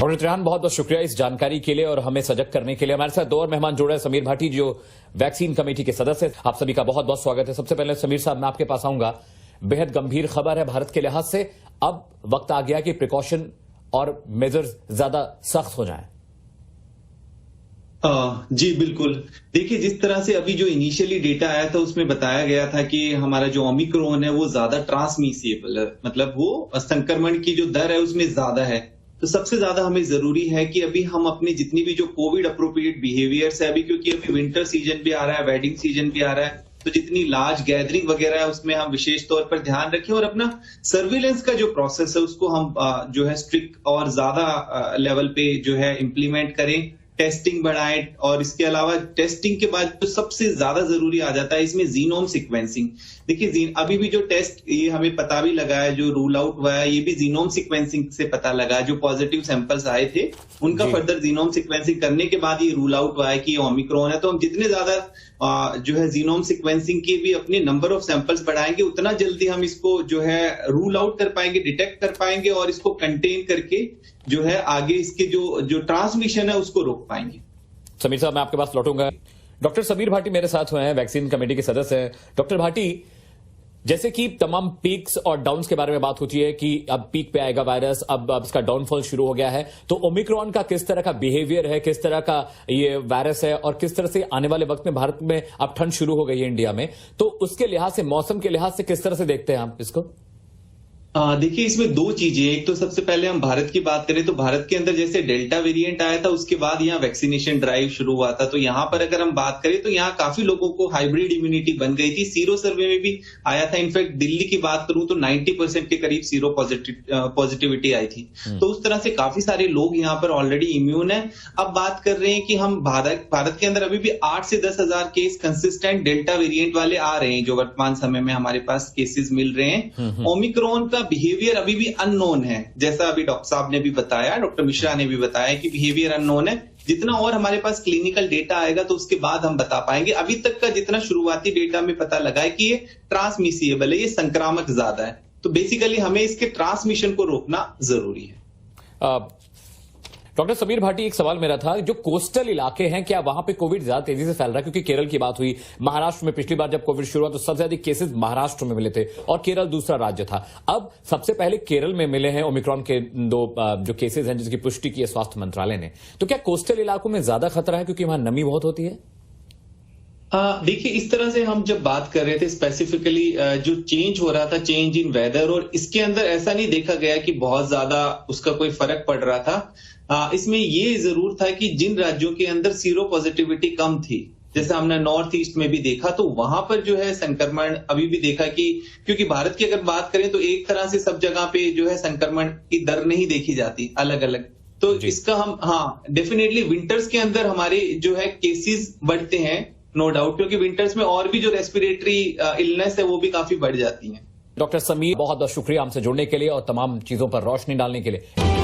Doctor Trehan, बहुत बहुत शुक्रिया इस जानकारी के लिए और हमें सजग करने के लिए। हमारे साथ दो और मेहमान जुड़ रहे हैं, समीर भाटी जो वैक्सीन कमेटी के सदस्य हैं। आप सभी का बहुत बहुत स्वागत है। सबसे पहले समीर साहब, मैं आपके पास आऊंगा। बेहद गंभीर खबर है भारत के लिहाज से। अब वक्त आ गया कि प्रिकॉशन और मेजर्स ज्यादा सख्त हो जाएं। जी बिल्कुल। देखिए, जिस तरह से अभी जो इनिशियली डेटा आया था उसमें बताया गया था कि हमारा जो ओमिक्रॉन है वो ज्यादा ट्रांसमिसिबल है, मतलब वो संक्रमण की जो दर है उसमें ज्यादा है। तो सबसे ज्यादा हमें जरूरी है कि अभी हम अपनी जितनी भी जो कोविड अप्रोप्रिएट बिहेवियर्स है, अभी क्योंकि अभी विंटर सीजन भी आ रहा है, वेडिंग सीजन भी आ रहा है, तो जितनी लार्ज गैदरिंग वगैरह है उसमें हम विशेष तौर पर ध्यान रखें और अपना सर्विलेंस का जो प्रोसेस है उसको हम जो है स्ट्रिक्ट और ज्यादा लेवल पे जो है इम्प्लीमेंट करें। टेस्टिंग बढ़ाएं और इसके अलावा टेस्टिंग के बाद जो सबसे ज्यादा जरूरी आ जाता है इसमें जीनोम सीक्वेंसिंग। देखिए, अभी भी जो टेस्ट ये हमें पता भी लगा है, जो रूल आउट हुआ है, ये भी जीनोम सीक्वेंसिंग से पता लगा है। जो पॉजिटिव सैंपल्स आए थे उनका फर्दर जीनोम सीक्वेंसिंग करने के बाद ये रूल आउट हुआ है कि ये ओमिक्रॉन है। तो हम जितने ज्यादा जो है जीनोम सीक्वेंसिंग की भी अपने नंबर ऑफ सैंपल्स बढ़ाएंगे, उतना जल्दी हम इसको जो है रूल आउट कर पाएंगे, डिटेक्ट कर पाएंगे और इसको कंटेन करके जो है आगे इसके जो ट्रांसमिशन है उसको रोक पाएंगे। समीर साहब, मैं आपके पास लौटूंगा। डॉक्टर समीर भाटी मेरे साथ हुए हैं, वैक्सीन कमेटी के सदस्य हैं। डॉक्टर भाटी, जैसे कि तमाम पीक्स और डाउन्स के बारे में बात होती है कि अब पीक पे आएगा वायरस, अब इसका डाउनफॉल शुरू हो गया है, तो ओमिक्रॉन का किस तरह का बिहेवियर है, किस तरह का ये वायरस है और किस तरह से आने वाले वक्त में भारत में अब ठंड शुरू हो गई है इंडिया में, तो उसके लिहाज से, मौसम के लिहाज से किस तरह से देखते हैं आप इसको? देखिए, इसमें दो चीजें। एक तो सबसे पहले हम भारत की बात करें तो भारत के अंदर जैसे डेल्टा वेरिएंट आया था उसके बाद यहाँ वैक्सीनेशन ड्राइव शुरू हुआ था। तो यहाँ पर अगर हम बात करें तो यहाँ काफी लोगों को हाइब्रिड इम्यूनिटी बन गई थी। सीरो सर्वे में भी आया था। इनफैक्ट दिल्ली की बात करूं तो 90% के करीब सीरो पॉजिटिविटी आई थी। तो उस तरह से काफी सारे लोग यहाँ पर ऑलरेडी इम्यून है। अब बात कर रहे हैं कि हम भारत के अंदर अभी भी 8 से 10 हजार केस कंसिस्टेंट डेल्टा वेरिएंट वाले आ रहे हैं, जो वर्तमान समय में हमारे पास केसेस मिल रहे हैं। ओमिक्रॉन का बिहेवियर अभी भी अननोन है, जैसा अभी डॉक्टर साहब ने भी बताया, डॉक्टर मिश्रा ने भी बताया कि बिहेवियर अननोन है। जितना और हमारे पास क्लिनिकल डेटा आएगा तो उसके बाद हम बता पाएंगे। अभी तक का जितना शुरुआती डेटा में पता लगा है कि ये ट्रांसमिसिबल है, ये संक्रामक ज्यादा है। तो बेसिकली हमें इसके ट्रांसमिशन को रोकना जरूरी है। डॉक्टर समीर भाटी, एक सवाल मेरा था, जो कोस्टल इलाके हैं क्या वहां पे कोविड ज्यादा तेजी से फैल रहा है? क्योंकि केरल की बात हुई, महाराष्ट्र में पिछली बार जब कोविड शुरू हुआ तो सबसे अधिक केसेस महाराष्ट्र में मिले थे और केरल दूसरा राज्य था। अब सबसे पहले केरल में मिले हैं ओमिक्रॉन के 2 जो केसेस हैं, जिसकी पुष्टि की है स्वास्थ्य मंत्रालय ने। तो क्या कोस्टल इलाकों में ज्यादा खतरा है क्योंकि वहां नमी बहुत होती है? देखिए, इस तरह से हम जब बात कर रहे थे स्पेसिफिकली जो चेंज हो रहा था, चेंज इन वेदर, और इसके अंदर ऐसा नहीं देखा गया कि बहुत ज्यादा उसका कोई फर्क पड़ रहा था। इसमें ये जरूर था कि जिन राज्यों के अंदर सीरो पॉजिटिविटी कम थी, जैसे हमने नॉर्थ ईस्ट में भी देखा, तो वहां पर जो है संक्रमण अभी भी देखा कि क्योंकि भारत की अगर बात करें तो एक तरह से सब जगह पे जो है संक्रमण की दर नहीं देखी जाती, अलग अलग। तो इसका हम डेफिनेटली विंटर्स के अंदर हमारे जो है केसेस बढ़ते हैं, नो डाउट, क्योंकि विंटर्स में और भी जो रेस्पिरेटरी इलनेस है वो भी काफी बढ़ जाती है। डॉक्टर समीर, बहुत बहुत शुक्रिया हमसे जुड़ने के लिए और तमाम चीजों पर रोशनी डालने के लिए।